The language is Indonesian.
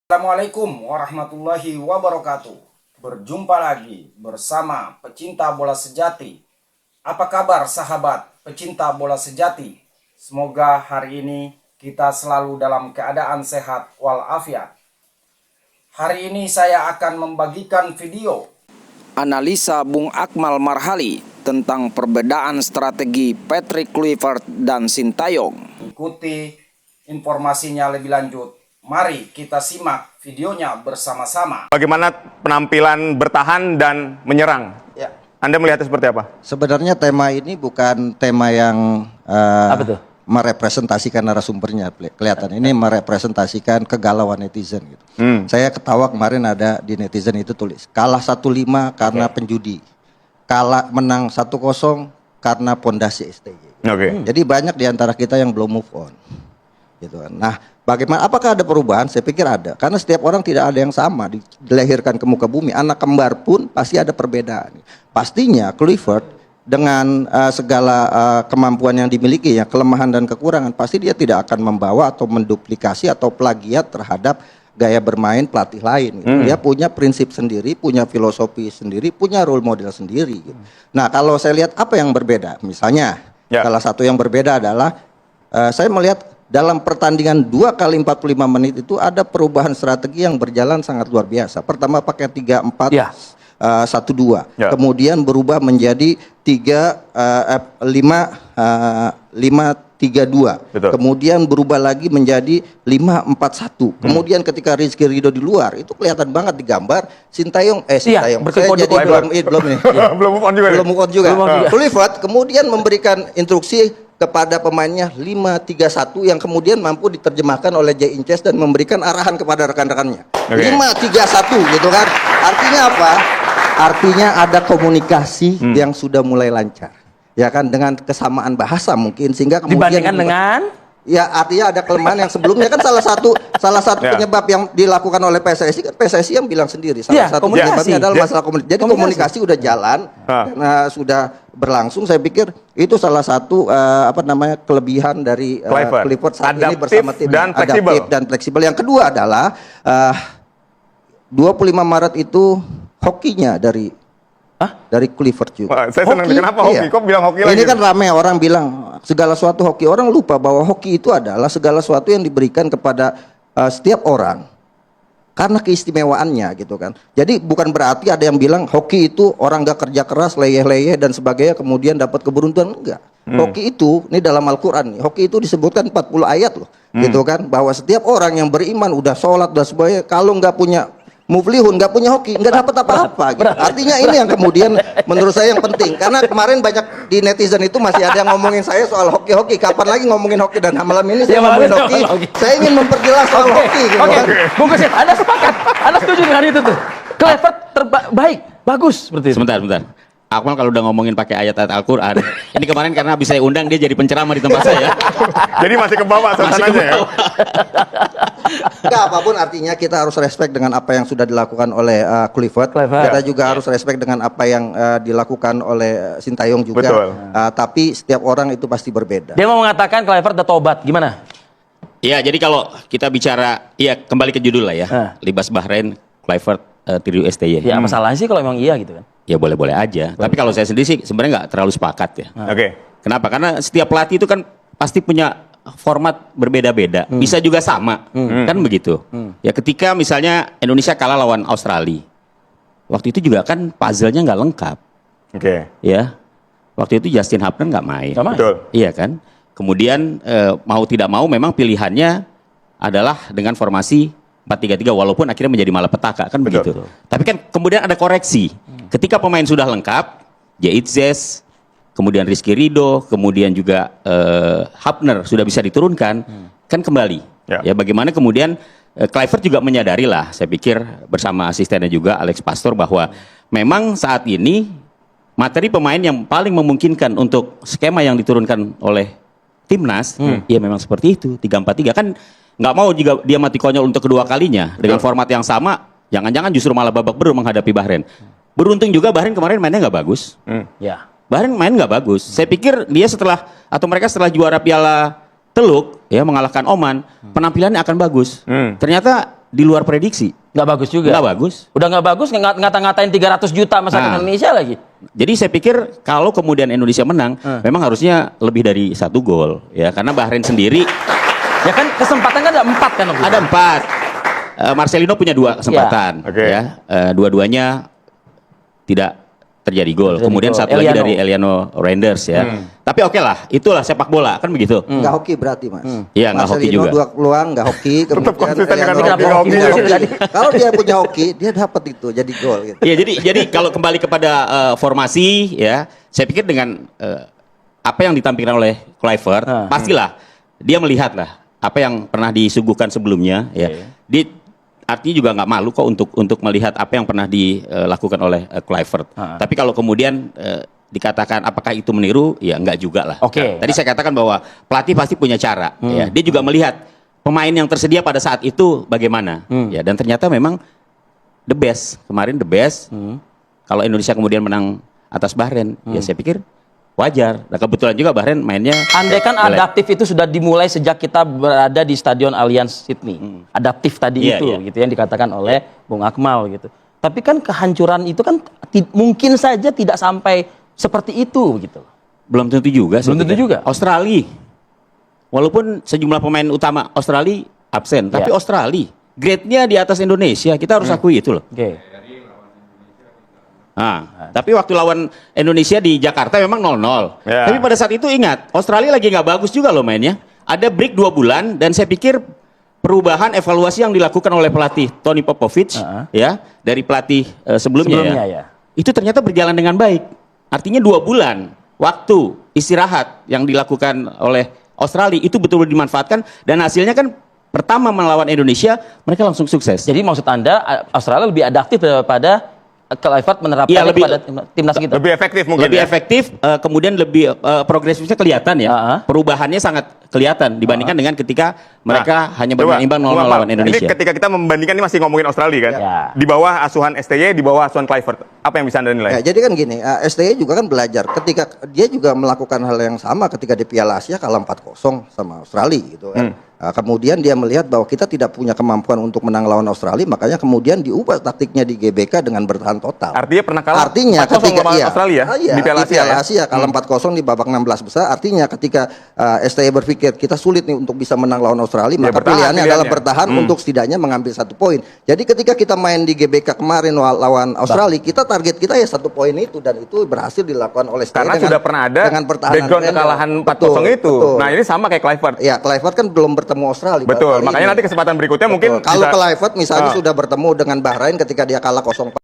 Assalamualaikum warahmatullahi wabarakatuh. Berjumpa lagi bersama pecinta bola sejati. Apa kabar sahabat pecinta bola sejati? Semoga hari ini kita selalu dalam keadaan sehat walafiat. Hari ini saya akan membagikan video analisa Bung Akmal Marhali tentang perbedaan strategi Patrick Kluivert dan Sintayong. Ikuti informasinya lebih lanjut. Mari kita simak videonya bersama-sama. Bagaimana penampilan bertahan dan menyerang? Ya. Anda melihatnya seperti apa? Sebenarnya tema ini bukan tema yang merepresentasikan narasumbernya, kelihatan. Ini merepresentasikan kegalauan netizen gitu. Saya ketawa kemarin ada di netizen itu tulis, kalah 1-5 karena penjudi. Kalah menang 1-0 karena pondasi STY. Jadi banyak di antara kita yang belum move on. Gitu kan. Nah, bagaimana? Apakah ada perubahan? Saya pikir ada. Karena setiap orang tidak ada yang sama dilahirkan ke muka bumi. Anak kembar pun pasti ada perbedaan. Pastinya Kluivert dengan segala kemampuan yang dimiliki, ya, kelemahan dan kekurangan, pasti dia tidak akan membawa atau menduplikasi atau plagiat terhadap gaya bermain pelatih lain. Gitu. Dia punya prinsip sendiri, punya filosofi sendiri, punya role model sendiri. Gitu. Nah, kalau saya lihat apa yang berbeda, misalnya salah satu yang berbeda adalah saya melihat dalam pertandingan 2 kali 45 menit itu ada perubahan strategi yang berjalan sangat luar biasa. Pertama pakai 3-4-1-2. Kemudian berubah menjadi 5-3-2. Kemudian berubah lagi menjadi 5-4-1. Kemudian ketika Rizky Ridho di luar, itu kelihatan banget di gambar Sintayong saya jadi belum move on juga. Kluivert kemudian memberikan instruksi kepada pemainnya 5-3-1 yang kemudian mampu diterjemahkan oleh Jay Inces dan memberikan arahan kepada rekan-rekannya. 5-3-1 gitu kan. Artinya apa? Artinya ada komunikasi yang sudah mulai lancar. Ya kan, dengan kesamaan bahasa mungkin, sehingga kemudian dibandingkan dengan artinya ada kelemahan yang sebelumnya kan salah satu penyebab yang dilakukan oleh PSSI kan PSSI yang bilang sendiri salah satu penyebabnya adalah masalah komunikasi. Jadi komunikasi udah jalan, karena sudah berlangsung. Saya pikir itu salah satu kelebihan dari Kluivert saat ini bersama tim, adaptif dan fleksibel. Yang kedua adalah 25 Maret itu hokinya dari Kluivert juga. Saya senang. Kenapa hoki? Kok bilang hoki lagi? Ini kan ramai orang bilang segala sesuatu hoki. Orang lupa bahwa hoki itu adalah segala sesuatu yang diberikan kepada setiap orang karena keistimewaannya gitu kan. Jadi bukan berarti ada yang bilang hoki itu orang gak kerja keras, leyeh-leyeh dan sebagainya kemudian dapat keberuntungan. Enggak. Hoki itu, ini dalam Al-Quran nih, hoki itu disebutkan 40 ayat loh. Gitu kan, bahwa setiap orang yang beriman udah sholat dan sebagainya, kalau nggak punya muflihun, nggak punya hoki, nggak dapat apa-apa gitu. Artinya ini yang kemudian menurut saya yang penting. Karena kemarin banyak di netizen itu masih ada yang ngomongin saya soal hoki-hoki. Kapan lagi ngomongin hoki? Dan malam ini saya ngomongin hoki. Saya ingin memperjelas soal hoki gitu kan. Bung Kusit, Anda sepakat? Anda setuju dengan itu tuh? Kluivert terbaik, bagus seperti itu. Sebentar. Akmal kalau udah ngomongin pakai ayat-ayat Al-Quran, ini kemarin karena habis saya undang dia jadi penceramah di tempat saya. Jadi masih ke bawah suasananya ya? Enggak, apapun artinya kita harus respect dengan apa yang sudah dilakukan oleh Kluivert. Kita juga harus respect dengan apa yang dilakukan oleh Sintayong juga. Tapi setiap orang itu pasti berbeda. Dia mau mengatakan Kluivert udah tobat, gimana? Iya, jadi kalau kita bicara, kembali ke judul lah ya. Libas Bahrain, Kluivert, Trio STY. Ya masalahnya sih kalau emang iya gitu kan. Ya boleh-boleh aja. Tapi kalau saya sendiri sih sebenarnya nggak terlalu sepakat ya. Kenapa? Karena setiap pelatih itu kan pasti punya format berbeda-beda. Bisa juga sama, kan begitu. Ya ketika misalnya Indonesia kalah lawan Australia, waktu itu juga kan puzzle-nya nggak lengkap. Ya, waktu itu Justin Hapner nggak main. Betul. Iya kan. Kemudian mau tidak mau memang pilihannya adalah dengan formasi 4-3-3 walaupun akhirnya menjadi malapetaka kan begitu. Tapi kan kemudian ada koreksi. Ketika pemain sudah lengkap, Jaitzes, kemudian Rizky Ridho, kemudian juga Hapner sudah bisa diturunkan, kan kembali. Ya bagaimana kemudian Kluivert juga menyadari lah, saya pikir bersama asistennya juga Alex Pastor bahwa memang saat ini materi pemain yang paling memungkinkan untuk skema yang diturunkan oleh timnas, ya memang seperti itu 3-4-3 kan. Nggak mau juga dia mati konyol untuk kedua kalinya dengan format yang sama, jangan-jangan justru malah babak belur menghadapi Bahrain. Beruntung juga Bahrain kemarin mainnya nggak bagus. Bahrain main nggak bagus. Saya pikir dia mereka setelah juara Piala Teluk ya mengalahkan Oman, penampilannya akan bagus. Ternyata di luar prediksi. Nggak bagus juga. Nggak bagus. Udah nggak bagus, ngata-ngatain 300 juta masyarakat Nah. Indonesia lagi. Jadi saya pikir kalau kemudian Indonesia menang, memang harusnya lebih dari 1 gol, ya karena Bahrain sendiri Ya kan kesempatan kan ada 4 kan waktu itu. ada 4. Marcelino punya 2 kesempatan, Oke. ya dua-duanya tidak terjadi gol. Terjadi Kemudian gol. satu lagi Eliano. dari Eliano Reinders ya. Tapi oke lah, itulah sepak bola kan begitu. Nggak hoki berarti mas. Iya, nggak hoki Marcelino juga. 2 peluang nggak hoki. konsisten dengan Eliano hoki, nggak hoki nggak juga. hoki. Kalau dia punya hoki, dia dapat itu jadi gol. Gitu. Iya, jadi kalau kembali kepada formasi ya, saya pikir dengan apa yang ditampilkan oleh Kluivert, pastilah dia melihat lah apa yang pernah disuguhkan sebelumnya ya. Dia artinya juga nggak malu kok untuk melihat apa yang pernah dilakukan oleh Kluivert. Tapi kalau kemudian dikatakan apakah itu meniru, ya nggak juga lah. Oke. Tadi saya katakan bahwa pelatih pasti punya cara. Ya. Dia juga melihat pemain yang tersedia pada saat itu bagaimana. Ya, dan ternyata memang the best. Kemarin the best. Kalau Indonesia kemudian menang atas Bahrain, ya saya pikir wajar. Nah, kebetulan juga Bahrain mainnya Andai kan jelek. adaptif itu sudah dimulai sejak kita berada di Stadion Allianz Sydney. Adaptif tadi Iya, itu iya. gitu yang dikatakan oleh Bung Akmal gitu. Tapi kan kehancuran itu kan mungkin saja tidak sampai seperti itu gitu. Belum tentu juga. saya Belum tentu pikir. juga. Australia, walaupun sejumlah pemain utama Australia absen, tapi Ya. Australia grade-nya di atas Indonesia. Kita harus akui itu loh. Oke. Nah, tapi waktu lawan Indonesia di Jakarta memang 0-0. Ya. Tapi pada saat itu ingat, Australia lagi nggak bagus juga loh mainnya. Ada break 2 bulan dan saya pikir perubahan evaluasi yang dilakukan oleh pelatih Tony Popovic ya dari pelatih sebelumnya Sebelumnya, ya. ya. Itu ternyata berjalan dengan baik. Artinya 2 bulan waktu istirahat yang dilakukan oleh Australia itu betul-betul dimanfaatkan dan hasilnya kan pertama melawan Indonesia mereka langsung sukses. Jadi maksud Anda Australia lebih adaptif daripada Kluivert menerapkannya Iya, lebih- kepada timnas kita. Lebih efektif mungkin Lebih ya. efektif, kemudian lebih progresifnya kelihatan ya. Perubahannya sangat kelihatan dibandingkan dengan ketika mereka hanya Coba, bermain imbang 0-0 Bang, lawan Indonesia. Ini ketika kita membandingkan, ini masih ngomongin Australia kan? Ya. Di bawah asuhan STY, di bawah asuhan Kluivert. Apa yang bisa Anda nilai? Ya, jadi kan gini, STY juga kan belajar ketika dia juga melakukan hal yang sama ketika di Piala Asia kalah 4-0 sama Australia gitu kan. Kemudian dia melihat bahwa kita tidak punya kemampuan untuk menang lawan Australia, makanya kemudian diubah taktiknya di GBK dengan bertahan total. Artinya pernah kalah Artinya 4-0 ketika lawan iya, Australia di Piala Asia, ya? Asia kalah 4-0 di babak 16 besar. Artinya ketika STY berpikir kita sulit nih untuk bisa menang lawan Australia, maka bertahan pilihannya adalah pilihannya. bertahan untuk setidaknya mengambil 1 poin. Jadi ketika kita main di GBK kemarin lawan Australia, kita target kita ya 1 poin itu dan itu berhasil dilakukan oleh STY Karena dengan, sudah pernah ada dengan pertahanan background random. kekalahan 4-0 Betul, itu. betul. Nah, ini sama kayak Kluivert. Ya, Kluivert kan belum bertemu Australia. Betul, baru kali makanya ini. nanti kesempatan berikutnya mungkin Betul. Kalau bisa- Kluivert misalnya sudah bertemu dengan Bahrain ketika dia kalah 0-4